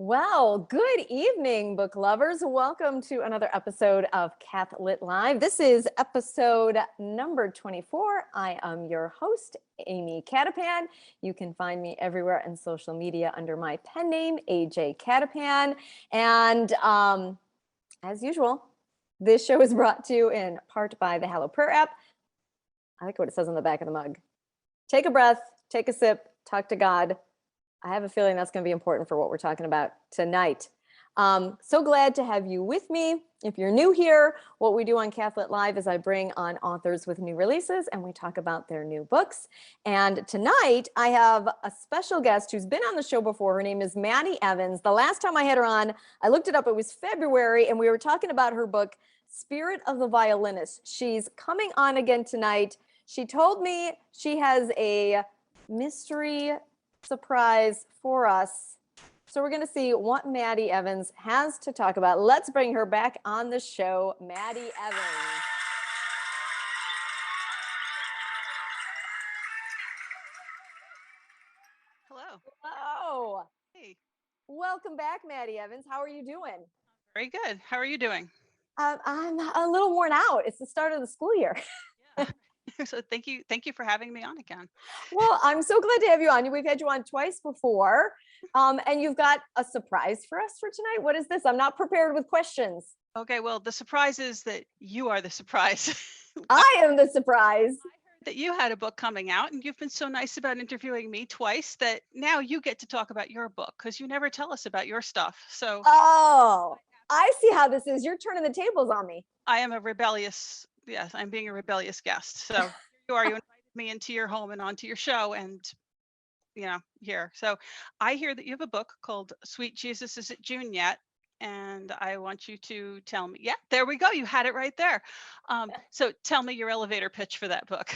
Well, good evening, book lovers. Welcome to another episode of Cath-Lit Live. This is episode number 24. I am your host, Amy Cattapan. You can find me everywhere in social media under my pen name, AJ Cattapan. And as usual, this show is brought to you in part by the Hello Prayer app. I like what it says on the back of the mug. Take a breath, take a sip, talk to God. I have a feeling that's going to be important for what we're talking about tonight. So glad to have you with me. If you're new here, what we do on Cath-Lit Live is I bring on authors with new releases and we talk about their new books. And tonight I have a special guest who's been on the show before. Her name is Maddie Evans. The last time I had her on, I looked it up, it was February, and we were talking about her book, Spirit of the Violinist. She's coming on again tonight. She told me she has a mystery surprise for us. So we're going to see what Maddie Evans has to talk about. Let's bring her back on the show, Maddie Evans. Hello. Hello. Hey. Welcome back, Maddie Evans. How are you doing? Very good. How are you doing? I'm a little worn out. It's the start of the school year. Yeah. So thank you for having me on again. Well, I'm so glad to have you on. We've had you on twice before, and you've got a surprise for us for tonight. What is this? I'm not prepared with questions. Okay, well, the surprise is that you are the surprise. I am the surprise. That you had a book coming out and you've been so nice about interviewing me twice that now you get to talk about your book because you never tell us about your stuff. So Oh, I see how this is. You're turning the tables on me. I am yes, I'm being a rebellious guest. So here you are, you invited me into your home and onto your show and here. So I hear that you have a book called Sweet Jesus, Is It June Yet? And I want you to tell me, yeah, there we go. You had it right there. So tell me your elevator pitch for that book.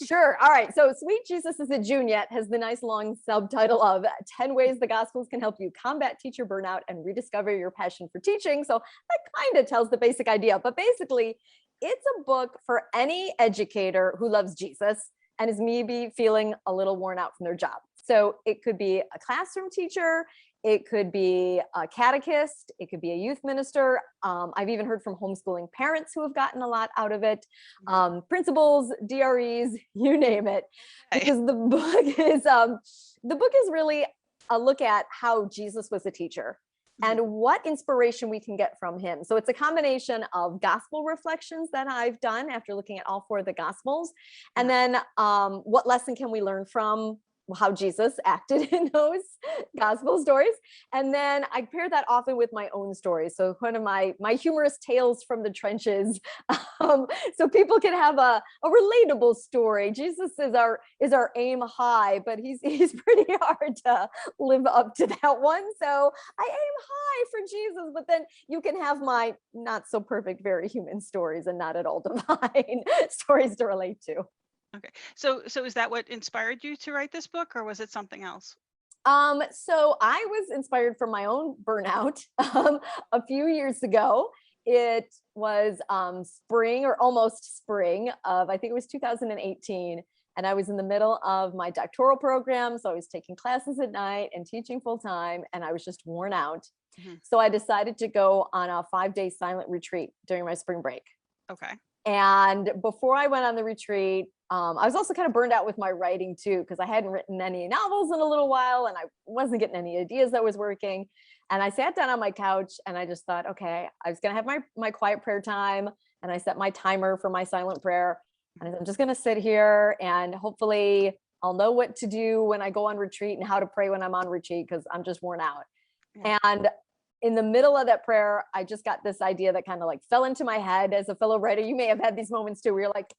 Sure. All right. So Sweet Jesus Is It June Yet has the nice long subtitle of 10 Ways the Gospels Can Help You Combat Teacher Burnout and Rediscover Your Passion for Teaching. So that kind of tells the basic idea. But basically, it's a book for any educator who loves Jesus and is maybe feeling a little worn out from their job. So it could be a classroom teacher, it could be a catechist, it could be a youth minister. I've even heard from homeschooling parents who have gotten a lot out of it, principals, DREs, you name it. Because the book is really a look at how Jesus was a teacher and what inspiration we can get from him. So it's a combination of gospel reflections that I've done after looking at all four of the gospels. And then what lesson can we learn from how Jesus acted in those gospel stories. And then I pair that often with my own stories. So one of my humorous tales from the trenches. So people can have a relatable story. Jesus is our aim high, but he's pretty hard to live up to that one. So I aim high for Jesus, but then you can have my not so perfect, very human stories and not at all divine stories to relate to. Okay. So is that what inspired you to write this book or was it something else? So I was inspired from my own burnout a few years ago. It was spring or almost spring of, I think it was 2018. And I was in the middle of my doctoral program. So I was taking classes at night and teaching full time. And I was just worn out. So I decided to go on a 5-day silent retreat during my spring break. Okay. And before I went on the retreat, I was also kind of burned out with my writing too, because I hadn't written any novels in a little while and I wasn't getting any ideas that was working. And I sat down on my couch and I just thought, okay, I was going to have my quiet prayer time. And I set my timer for my silent prayer. And I'm just going to sit here and hopefully I'll know what to do when I go on retreat and how to pray when I'm on retreat, because I'm just worn out. Yeah. And in the middle of that prayer, I just got this idea that kind of like fell into my head. As a fellow writer, you may have had these moments too, where you're like,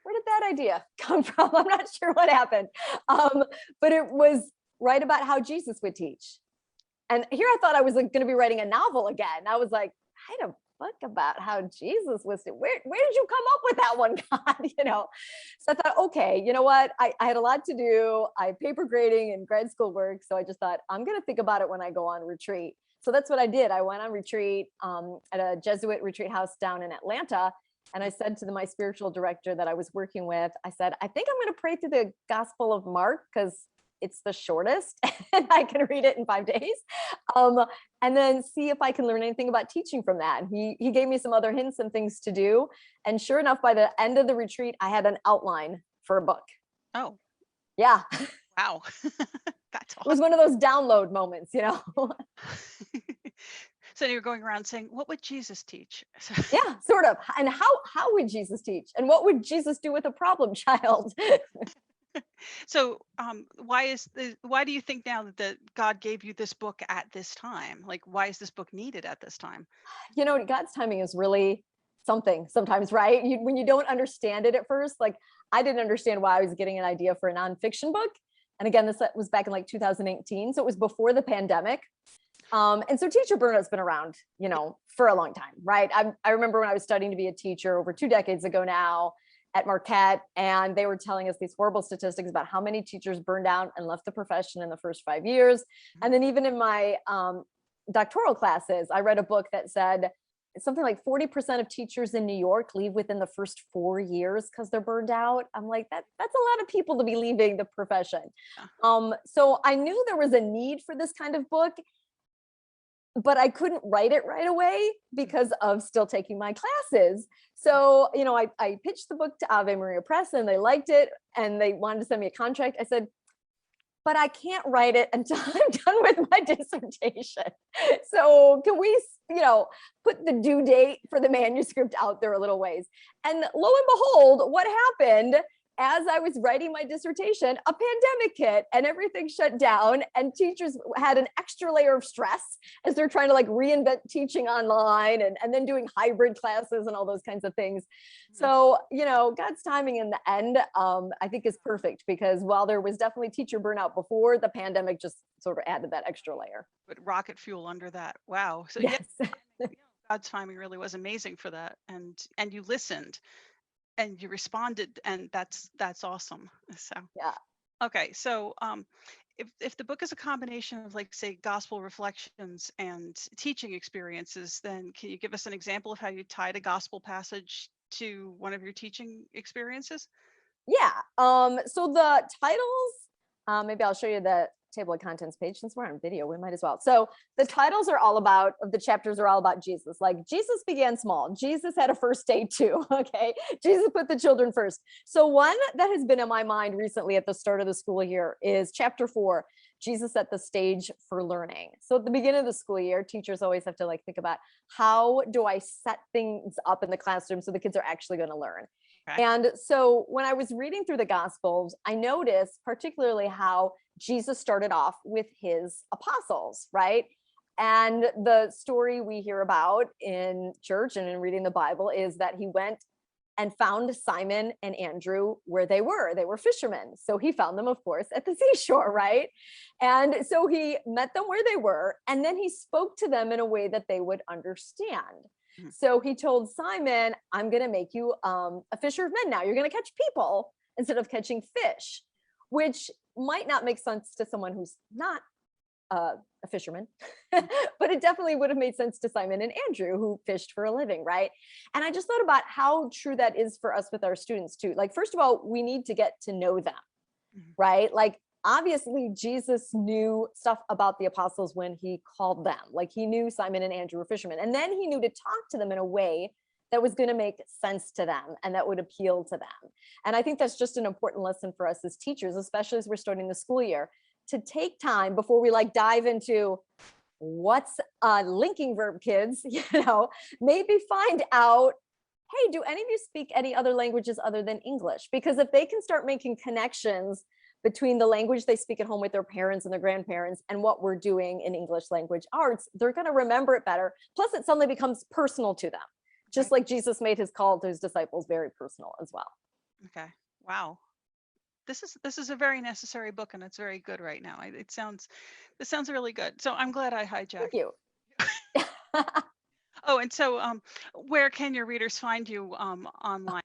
where did that idea come from? I'm not sure what happened. But it was right about how Jesus would teach. And here I thought I was going to be writing a novel again. I was like, I had a book about how Jesus was. Where did you come up with that one, God? So I thought, okay, you know what? I had a lot to do. I had paper grading and grad school work. So I just thought, I'm going to think about it when I go on retreat. So that's what I did. I went on retreat at a Jesuit retreat house down in Atlanta. And I said to my spiritual director that I was working with, I said, I think I'm going to pray through the Gospel of Mark because it's the shortest and I can read it in 5 days. Um, and then see if I can learn anything about teaching from that. He gave me some other hints and things to do. And sure enough, by the end of the retreat, I had an outline for a book. Oh, Yeah. wow. That's It was awesome. one of those download moments, you know? So you're going around saying, what would Jesus teach? Yeah, sort of. And how would Jesus teach? And what would Jesus do with a problem child? So why do you think now that God gave you this book at this time? Like, why is this book needed at this time? You know, God's timing is really something sometimes, right? When you don't understand it at first, like I didn't understand why I was getting an idea for a nonfiction book. And again, this was back in like 2018. So it was before the pandemic. And so teacher burnout's been around, you know, for a long time, right? I remember when I was studying to be a teacher over 2 decades ago now at Marquette, and they were telling us these horrible statistics about how many teachers burned out and left the profession in the first 5 years. And then even in my doctoral classes, I read a book that said something like 40% of teachers in New York leave within the first 4 years because they're burned out. I'm like, that's a lot of people to be leaving the profession. So I knew there was a need for this kind of book, but I couldn't write it right away because of still taking my classes. So, you know, I pitched the book to Ave Maria Press and they liked it and they wanted to send me a contract. I said, but I can't write it until I'm done with my dissertation. So can we, you know, put the due date for the manuscript out there a little ways? And lo and behold, what happened as I was writing my dissertation, a pandemic hit and everything shut down and teachers had an extra layer of stress as they're trying to like reinvent teaching online and then doing hybrid classes and all those kinds of things. So, you know, God's timing in the end, I think is perfect because while there was definitely teacher burnout before, the pandemic just sort of added that extra layer. But rocket fuel under that. Wow. So Yes. yeah, God's timing really was amazing for that. And you listened and you responded, and that's awesome. So Yeah. okay, so if the book is a combination of, like, say, gospel reflections and teaching experiences, then can you give us an example of how you tied a gospel passage to one of your teaching experiences? Yeah. So the titles, maybe I'll show you the table of contents page since we're on video, we might as well. So the titles are all about, of the chapters are all about Jesus. Like Jesus began small. Jesus had a first date too. Okay. Jesus put the children first. So one that has been in my mind recently at the start of the school year is chapter 4, Jesus set the stage for learning. So at the beginning of the school year, teachers always have to like think about how do I set things up in the classroom so the kids are actually going to learn. Okay. And so when I was reading through the Gospels, I noticed particularly how Jesus started off with his apostles, right? And the story we hear about in church and in reading the Bible is that he went and found Simon and Andrew where they were. They were fishermen. So he found them, of course, at the seashore, right? And so he met them where they were, and then he spoke to them in a way that they would understand. So he told Simon, I'm going to make you a fisher of men now. You're going to catch people instead of catching fish, which might not make sense to someone who's not a fisherman, but it definitely would have made sense to Simon and Andrew who fished for a living, right? And I just thought about how true that is for us with our students too. Like, first of all, we need to get to know them, right? Like, obviously Jesus knew stuff about the apostles when he called them. Like, he knew Simon and Andrew were fishermen, and then he knew to talk to them in a way that was going to make sense to them and that would appeal to them. And I think that's just an important lesson for us as teachers, especially as we're starting the school year, to take time before we like dive into what's a linking verb, kids, you know, maybe find out, hey, do any of you speak any other languages other than English? Because if they can start making connections between the language they speak at home with their parents and their grandparents and what we're doing in English language arts, they're going to remember it better. Plus, it suddenly becomes personal to them, just like Jesus made his call to his disciples very personal as well. Okay. Wow. This is a very necessary book, and it's very good right now. This sounds really good. So I'm glad I hijacked. Thank you. Oh, and so where can your readers find you online?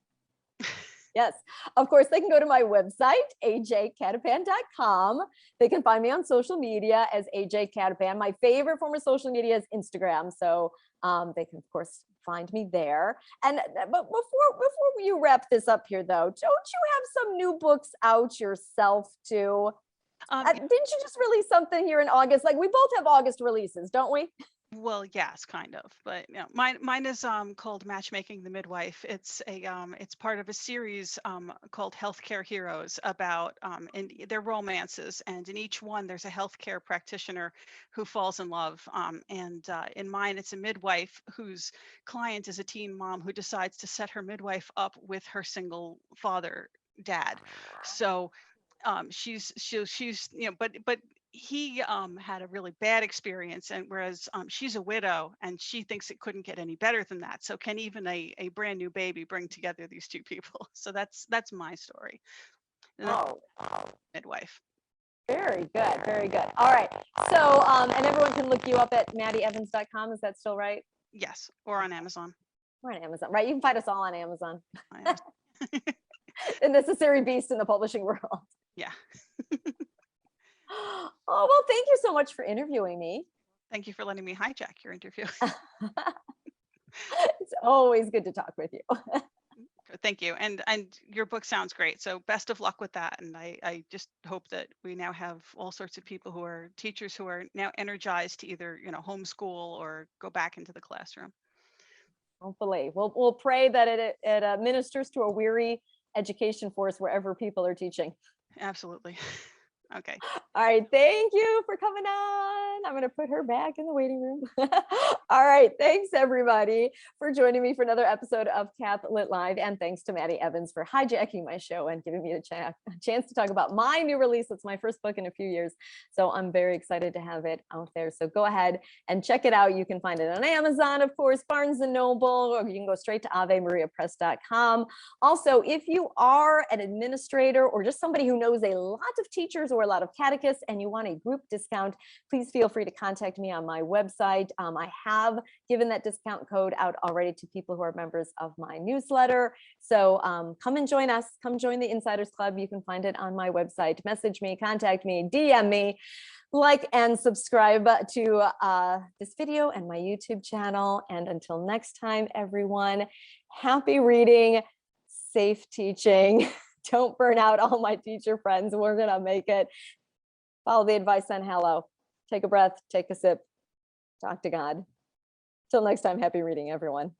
Yes, of course, they can go to my website, ajcattapan.com. They can find me on social media as AJ Cattapan. My favorite form of social media is Instagram. So they can, of course, find me there. And but before you wrap this up here, though, don't you have some new books out yourself too? Didn't you just release something here in August? Like we both have August releases, don't we? Well, yes, kind of, but mine is called Matchmaking the Midwife. It's part of a series called Healthcare Heroes about and they're romances, and in each one there's a healthcare practitioner who falls in love. And in mine, it's a midwife whose client is a teen mom who decides to set her midwife up with her single father dad. So she's but he had a really bad experience, and whereas she's a widow and she thinks it couldn't get any better than that. So can even a brand new baby bring together these two people? So that's my story. And that's Oh, midwife. very good. Very good. All right. So, and everyone can look you up at maddieevans.com. Is that still right? Yes, or on Amazon. We're on Amazon, right? You can find us all on Amazon. On Amazon. A necessary beast in the publishing world. Yeah. Oh, well, thank you so much for interviewing me. Thank you for letting me hijack your interview. It's always good to talk with you. Thank you. And your book sounds great. So best of luck with that. And I just hope that we now have all sorts of people who are teachers who are now energized to either, homeschool or go back into the classroom. Hopefully, we'll pray that it ministers to a weary education force wherever people are teaching. Absolutely. Okay. All right. Thank you for coming on. I'm going to put her back in the waiting room. All right. Thanks, everybody, for joining me for another episode of Cath-Lit Live. And thanks to Maddie Evans for hijacking my show and giving me a chance to talk about my new release. It's my first book in a few years. So I'm very excited to have it out there. So go ahead and check it out. You can find it on Amazon, of course, Barnes & Noble, or you can go straight to AveMariaPress.com. Also, if you are an administrator or just somebody who knows a lot of teachers or a lot of catechists and you want a group discount, please feel free to contact me on my website. I have given that discount code out already to people who are members of my newsletter. So come and join us. Come join the Insiders Club. You can find it on my website. Message me, contact me, DM me, like and subscribe to this video and my YouTube channel. And until next time, everyone, happy reading, safe teaching. Don't burn out all my teacher friends. We're going to make it. Follow the advice on Hello. Take a breath, take a sip, talk to God. Till next time, happy reading, everyone.